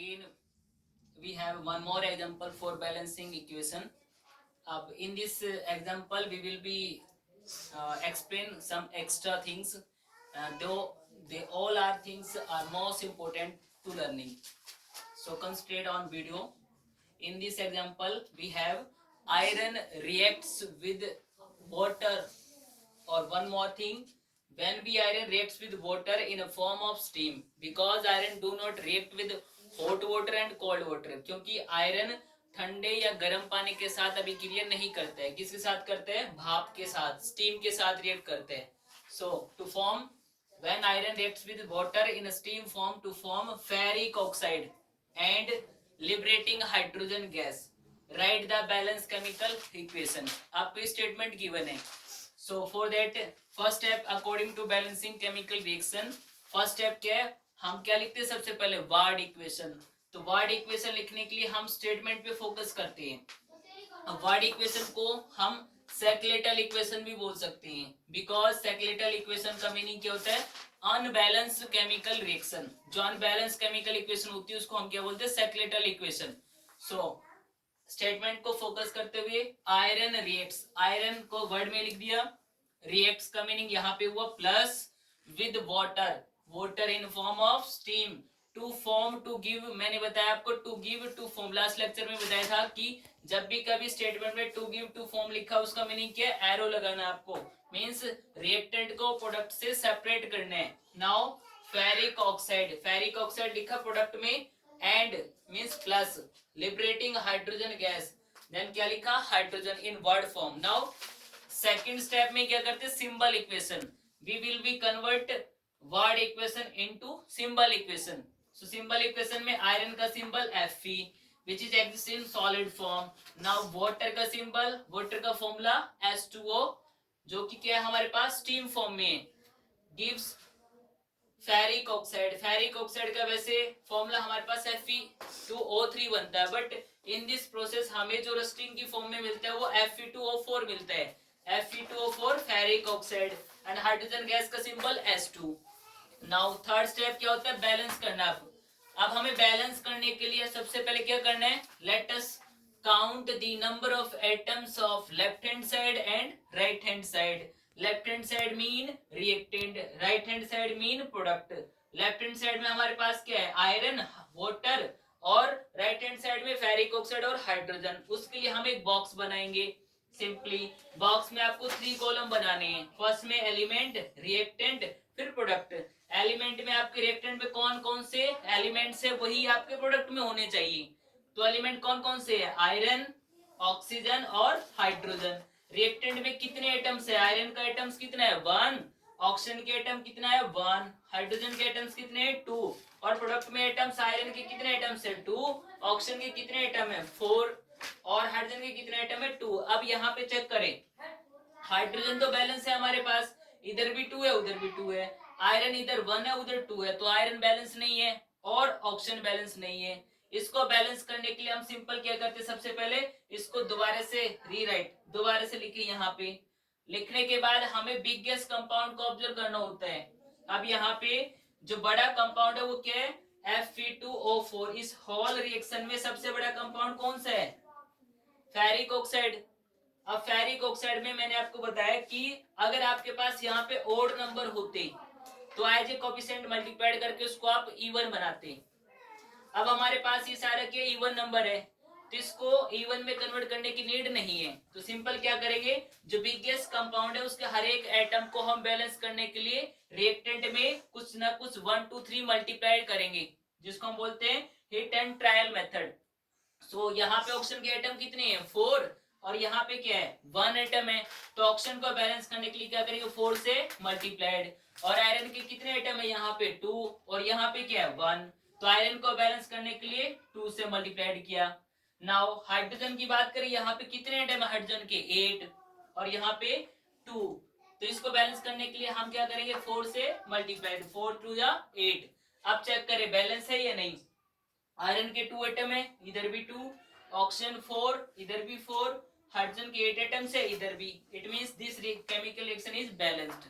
again we have one more example for balancing equation. In this example we will be explain some extra things, though they all are things are most important to learning. So concentrate on video. In this example we have iron reacts with water, or one more thing, when we iron reacts with water in a form of steam, because iron do not react with hot water and cold water, क्योंकि iron ठंडे या गर्म पानी के साथ अभी क्रिया नहीं करते हैं. किसके साथ करते हैं? भाप के साथ, स्टीम के साथ रिएक्ट करते हैं. So to form, when iron reacts with water in a steam form to form ferric oxide and liberating hydrogen gas, write the balance chemical equation. आपको स्टेटमेंट गिवन है. So for that first step according to balancing chemical reaction, first step क्या है? हम क्या लिखते हैं सबसे पहले? Ward equation. तो वार्ड इक्वेशन लिखने के लिए हम स्टेटमेंट पे फोकस करते हैं. अब वार्ड इक्वेशन को हम सेकेलेटल इक्वेशन भी बोल सकते हैं, बिकॉज सेकेलेटल इक्वेशन का मीनिंग क्या होता है? Unbalanced chemical reaction. जो अनबैलेंस केमिकल इक्वेशन होती है उसको हम क्या बोलते हैं? Skeletal equation. सो स्टेटमेंट को फोकस करते हुए आयरन रिएक्ट्स, आयरन को वर्ड में लिख दिया. रिएक्ट्स का मीनिंग यहाँ पे हुआ plus with water, water in form of steam to form to give. मैंने बताया आपको to give to form, last lecture में बताया था कि जब भी कभी स्टेटमेंट में टू गिव टू फॉर्म लिखा उसका मीनिंग क्या है? एरो लगाना आपको, मींस रिएक्टेंट को प्रोडक्ट से सेपरेट करना है. Now ferric oxide, ferric oxide लिखा प्रोडक्ट में, and means plus liberating hydrogen gas, then क्या लिखा? Hydrogen in word form. Now second step में क्या करते हैं? Symbol equation. We will be convert word equation into symbol equation. So symbol equation में iron का symbol Fe which is exists in solid form. now water का symbol, water का formula H2O, जो कि क्या है हमारे पास? स्टीम फॉर्म में gives ferric oxide. Ferric oxide का वैसे फॉर्मूला हमारे पास Fe2O3 बनता है, बट इन दिस प्रोसेस हमें जो रस्टिंग की फॉर्म में मिलता है वो Fe2O4 मिलता है. Fe2O4 ferric oxide, and hydrogen gas का symbol H2. Now third step क्या होता है? बैलेंस करना. अब हमें बैलेंस करने के लिए सबसे पहले क्या करना है? Let us count the number of atoms of left hand side and right hand side. Left hand side mean reactant, right hand side mean product. Left hand side में हमारे पास क्या है? आयरन, वाटर, और राइट हैंड साइड में ferric oxide और hydrogen. उसके लिए हम एक बॉक्स बनाएंगे. सिंपली बॉक्स में आपको 3 कॉलम बनाने हैं. फर्स्ट में एलिमेंट, रिएक्टेंट, फिर प्रोडक्ट. एलिमेंट में आपके रिएक्टेंट में कौन कौन से एलिमेंट्स है वही आपके प्रोडक्ट में होने चाहिए. तो एलिमेंट कौन कौन से है? आयरन, ऑक्सीजन और हाइड्रोजन. रिएक्टेंट में कितने एटम्स है? आयरन का एटम्स कितना है? 1. ऑक्सीजन के एटम कितना है? 1. हाइड्रोजन के एटम्स कितने हैं? 2. और प्रोडक्ट में एटम्स, आयरन के कितने एटम्स है? 2. ऑक्सीजन के कितने एटम है? 4. और हाइड्रोजन के कितने एटम है? 2. अब यहाँ पे चेक करें, हाइड्रोजन तो बैलेंस है हमारे पास, इधर भी 2 है उधर भी 2 है. आयरन इधर 1 है उधर 2 है, तो आयरन बैलेंस नहीं है और ऑक्सीजन बैलेंस नहीं है. इसको बैलेंस करने के लिए हम सिंपल क्या करते हैं? सबसे पहले इसको दोबारा से रीराइट, दोबारा से लिखे. यहाँ पे लिखने के बाद हमें बिगेस्ट कंपाउंड को ऑब्जर्व करना होता है. अब यहाँ पे जो बड़ा कंपाउंड है वो क्या है? Fe2O4. इस होल रिएक्शन में सबसे बड़ा कंपाउंड कौन सा है? Ferric oxide. अब फेरिक ऑक्साइड में मैंने आपको बताया कि अगर आपके पास यहाँ पे ओड नंबर होते तो एज ए कोफिशिएंट मल्टीप्लाइड करके उसको आप इवन बनाते. अब हमारे पास ये सारा क्या? इवन नंबर है, तो इसको इवन में कन्वर्ट करने की नीड नहीं है. तो सिंपल क्या करेंगे? जो बिगेस्ट कंपाउंड है उसके हर एक एटम को हम बैलेंस करने के लिए रिएक्टेंट में कुछ ना कुछ 1 2 3 मल्टीप्लाइड करेंगे, जिसको हम बोलते हैं हिट एंड ट्रायल मेथड. सो यहाँ पे ऑक्सीजन के एटम कितने हैं? 4. और यहाँ पे क्या है? 1 एटम है. तो ऑक्सीजन को बैलेंस करने के लिए क्या करेंगे? 4 से मल्टीप्लाइड. और आयरन के कितने एटम है? यहाँ पे 2. और यहाँ पे क्या है? 1. तो आयरन को बैलेंस करने के लिए 2 से मल्टीप्लाइड किया. नाउ हाइड्रोजन की बात करें, यहाँ पे कितने एटम है हाइड्रोजन के? 8. और यहाँ पे 2. तो इसको बैलेंस करने के लिए हम क्या करेंगे? 4 से मल्टीप्लाइड. 4 2 या 8. अब चेक करें बैलेंस है या नहीं. आयरन के 2 एटम है, इधर भी 2. ऑक्सीजन 4, इधर भी 4. हाइड्रोजन के 8 एटम्स है, इधर भी. It means this chemical reaction is balanced.